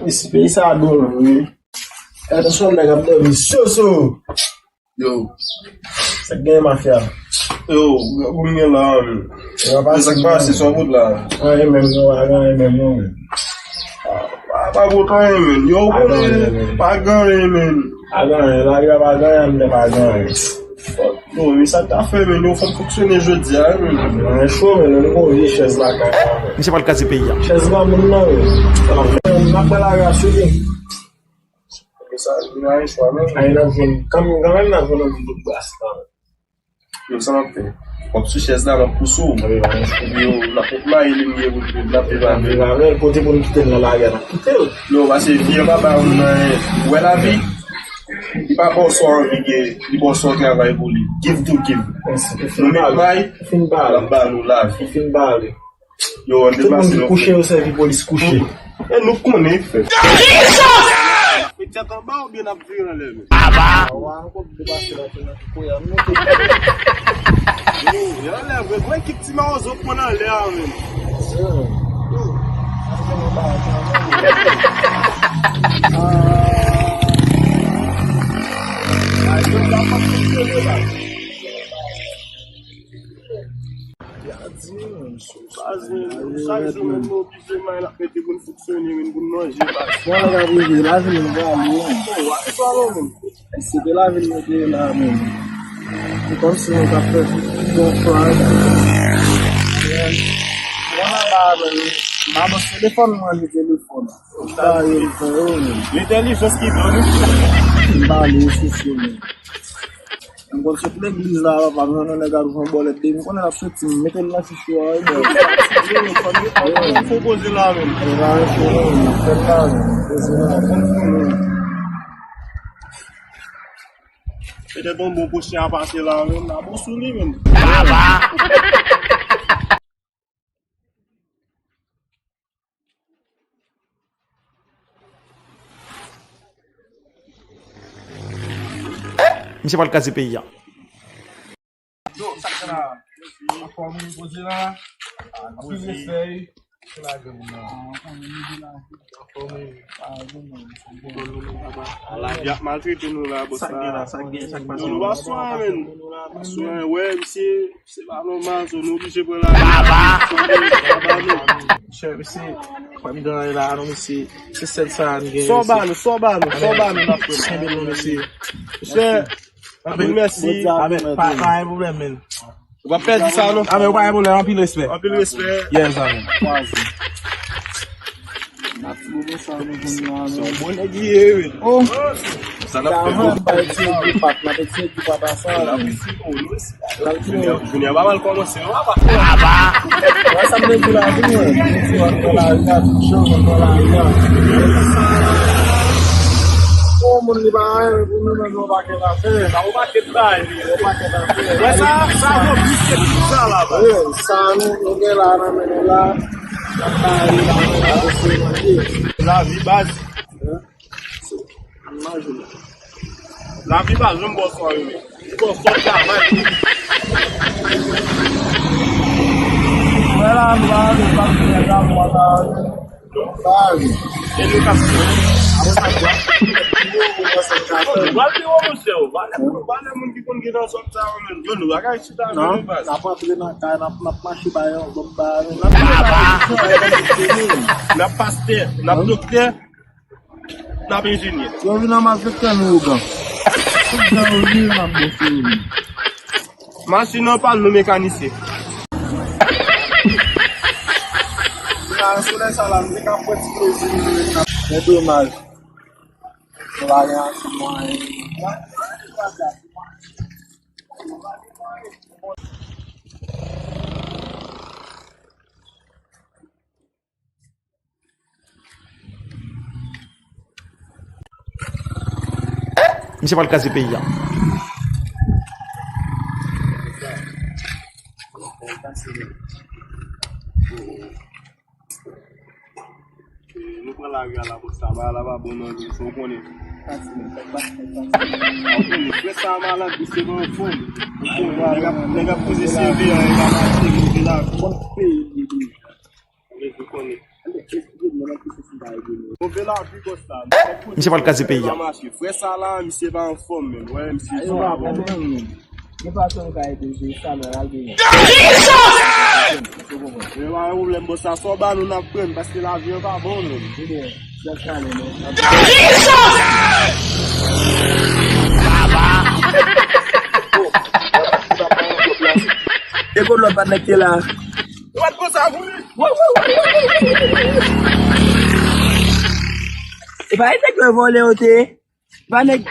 Esse agora, era só mega delicioso. Yo, Isso aqui é mafia. yo, bunye la, sak pase son wout la. Aí mesmo, Pa wotan men, yo konen, pa gan men. Agora, lá eu vou ganhar, não vai ganhar. Yo, mi sa ta fe men, yo fon foksyone jodi a men. É show, mano, não vou ver chess lá, cara. Mse pal kaze peyi ya. Chess lá, mano, não. Não vai lá, subir. Aí nós vamos, caminhando, nós vamos no bastante. Yo, sa nan fe. Kon sou ches la nan pousou, yo, la pot ma ili miye wout, la pe van. Ele pode pôr no que tem na laga, não. Yo, va se viye baba ou nan, wè la vi, di pa bon so an vige, di bon so travay pou li. Give to give. Nou met may, la ba nou la vi. Fin bale. Yo, an Tout le debase monde nou. couché au service pour se coucher. E nou konen fe. Pe tchatan ba ou bien ap vir an le men? Yo, yon le vwe, vwe ki ti ma ozo pon an le an men. Chaque jour, nous obligés de faire pour fonctionner, pour manger. Voilà, la vie, la vie, c'est de la vie de la même. C'est comme si on a fait bon frère. Voilà, c'est téléphone, moi, le téléphone. L'intelligence qui donne. Quando você tem que usar a palavra na garota com bola de quando ela só te mete na fichua aí il faut poser là même. C'est bon pour chien à passer là même, là bon souris même. Mse pal kaze peyi ya. La maltraité nous là, boss. Nous va soin men. Soin ouais, c'est pas normal, nous obligés pour la. Chef, para me dar lá, não sei se sentar ninguém. Soba nous na frente. C'est avec merci. Pas problème, men. On va perdre ça non. Ah mais pas problème, un peu de respect. Un peu de respect. Yes, amen. Bon aiguille. Oh, Ça n'a pas fait. Junior va mal commencer. Essa menina como ele vai, não vai quedar feio, não vai quedar, Ça va plus ça là bas. não quer lá na menina La vie base. La vie base, je me bosse en lui. Je bosse en travail. Voilà, Et le casse. Vale o museu, vale muito que quando nós somos não, não vai estudar não. Na parte na cara na machibaio, Na pasteur, na docteur, na engenheiro. eu vi na máquina nuga. Não vi na bolsa. Mas se não para no mecanicien. Na sua sala, não fica muito explosivo. É do mais. Lá já mais. Mse pal kaze peyi ya. Nous prenons la gueule là pour ça, là-bas, bon, nous faut qu'on est. On ça malade, c'est bon fond. Les gars posent CV, les gars marchent, là. On est tout connaît. On ve la vi gos la. Monsieur pas le cas pays. Frère ça là, monsieur va en forme même. Ouais, monsieur. Ne pas son gars de ça dans la vie. Mais là, on l'aime ça so ba nous n'a prendre parce que la vie pas bon. Écoute le pas qui là. What go ça vous? Et pas être que voler au thé. Pas nek.